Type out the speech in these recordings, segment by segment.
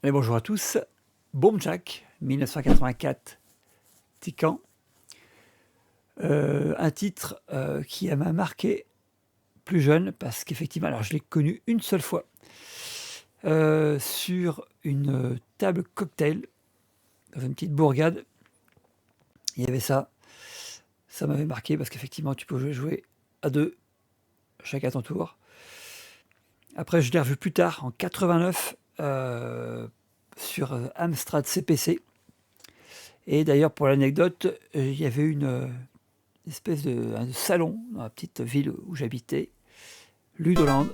Et bonjour à tous. Boom Jack, 1984, Tican. Un titre qui m'a marqué plus jeune parce qu'effectivement, alors je l'ai connu une seule fois sur une table cocktail dans une petite bourgade. Il y avait ça. Ça m'avait marqué parce qu'effectivement, tu pouvais jouer à deux, chacun à ton tour. Après, je l'ai revu plus tard, en 89, sur Amstrad CPC. Et d'ailleurs, pour l'anecdote, il y avait une espèce de salon dans la petite ville où j'habitais, Ludoland.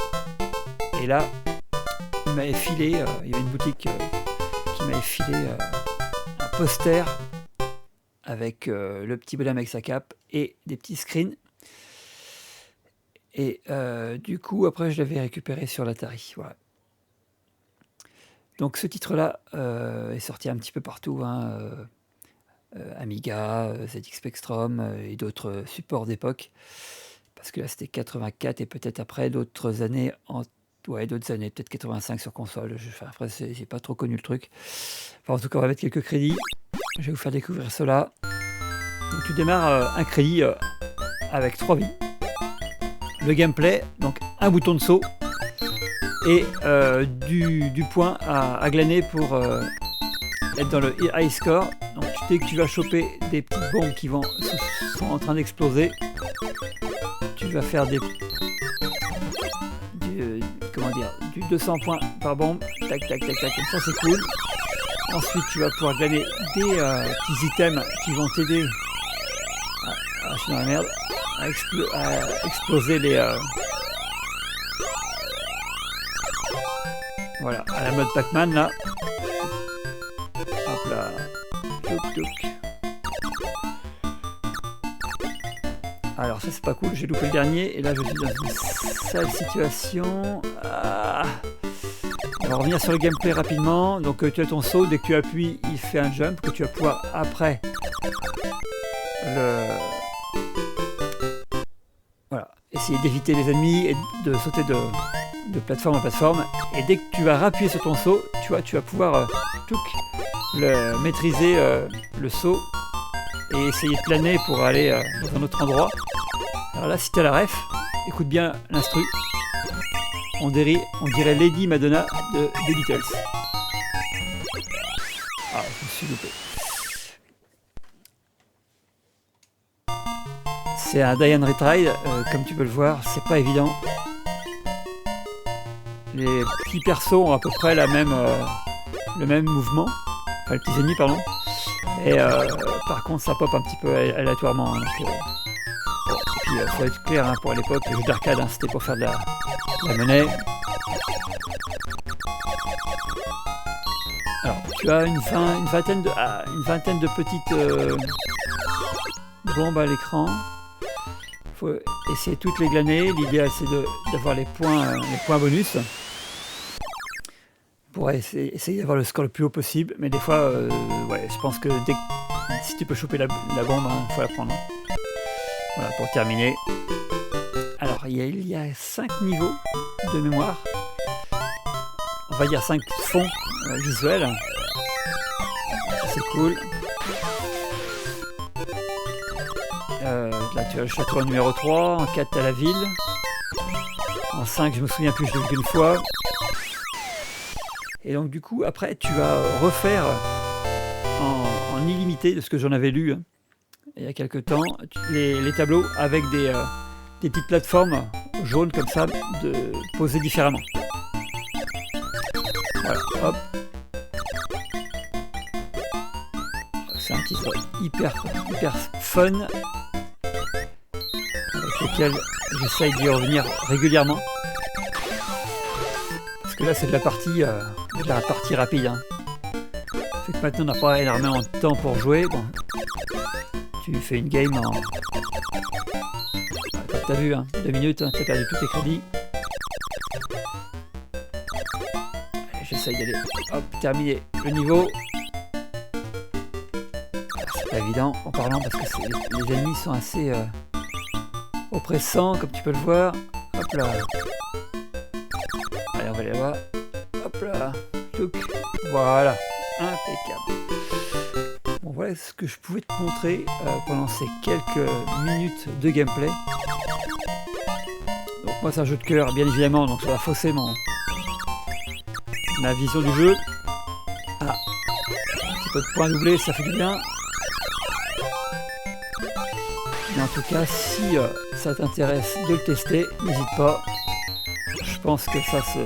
Et là, il m'avait filé, il y avait une boutique qui m'avait filé un poster avec le petit bonhomme avec sa cape et des petits screens. Et du coup, après, je l'avais récupéré sur l'Atari. Voilà. Donc ce titre-là est sorti un petit peu partout, hein, Amiga, ZX Spectrum et d'autres supports d'époque. Parce que là, c'était 84 et peut-être après d'autres années, d'autres années, peut-être 85 sur console. Après, j'ai pas trop connu le truc. Enfin, en tout cas, on va mettre quelques crédits. Je vais vous faire découvrir cela. Donc tu démarres un crédit avec 3 vies. Le gameplay, donc un bouton de saut et du point à glaner pour être dans le high score. Donc dès que tu vas choper des petites bombes qui sont en train d'exploser, tu vas faire du 200 points par bombe, tac tac tac tac, comme ça c'est cool. Ensuite tu vas pouvoir glaner des petits items qui vont t'aider à lâcher dans la merde, à exploser les voilà, à la mode Pac-Man là. Hop là. Touk, touk. Alors ça c'est pas cool, j'ai loupé le dernier et là je suis dans une sale situation. On va revenir sur le gameplay rapidement. Donc tu as ton saut, dès que tu appuies il fait un jump que tu vas pouvoir après essayer d'éviter les ennemis et de sauter de plateforme en plateforme. Et dès que tu vas appuyer sur ton saut, tu vas pouvoir maîtriser le saut et essayer de planer pour aller dans un autre endroit. Alors là, si tu as la ref, écoute bien l'instru. On dirait Lady Madonna des Beatles. Ah, je me suis loupé. C'est un die and retry, comme tu peux le voir, c'est pas évident. Les petits persos ont à peu près le même mouvement, enfin les petits ennemis pardon. Et par contre ça pop un petit peu aléatoirement. Donc, et puis il faut être clair, hein, pour l'époque, les jeux d'arcade, hein, c'était pour faire de la monnaie. Alors tu as une vingtaine de petites bombes à l'écran. Il faut essayer de toutes les glaner. L'idéal c'est d'avoir les points bonus pour essayer d'avoir le score le plus haut possible. Mais des fois, je pense que si tu peux choper la bombe, il faut la prendre. Voilà, pour terminer. Alors, il y a 5 niveaux de mémoire. On va dire 5 fonds visuels. C'est cool. Là tu as le château numéro 3, en 4 tu as la ville, en 5 je me souviens plus, je l'ai vu qu'une fois. Et donc du coup après tu vas refaire en illimité, de ce que j'en avais lu il y a quelques temps, les tableaux avec des petites plateformes jaunes comme ça, posées différemment. Voilà, hop. C'est un titre hyper fun, avec lequel j'essaye d'y revenir régulièrement. Parce que là c'est de la partie rapide. Hein. Fait que maintenant on n'a pas énormément de temps pour jouer. Bon, tu fais une game en... Comme t'as vu, 2 minutes, t'as perdu tous tes crédits. Allez, j'essaye d'aller terminer le niveau. C'est pas évident en parlant parce que les ennemis sont assez oppressants, comme tu peux le voir. Hop là. Allez, on va aller voir. Hop là. touc. Voilà, impeccable. Bon, voilà ce que je pouvais te montrer pendant ces quelques minutes de gameplay. Donc moi c'est un jeu de cœur bien évidemment, donc ça va fausser ma vision du jeu. Ah, un petit peu de points doublés, ça fait du bien. Mais en tout cas, si ça t'intéresse de le tester, n'hésite pas. Je pense que ça se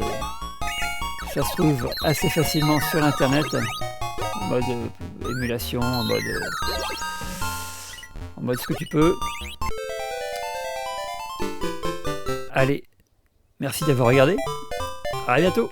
trouve assez facilement sur internet, en mode émulation, en mode ce que tu peux. Allez, merci d'avoir regardé. À bientôt.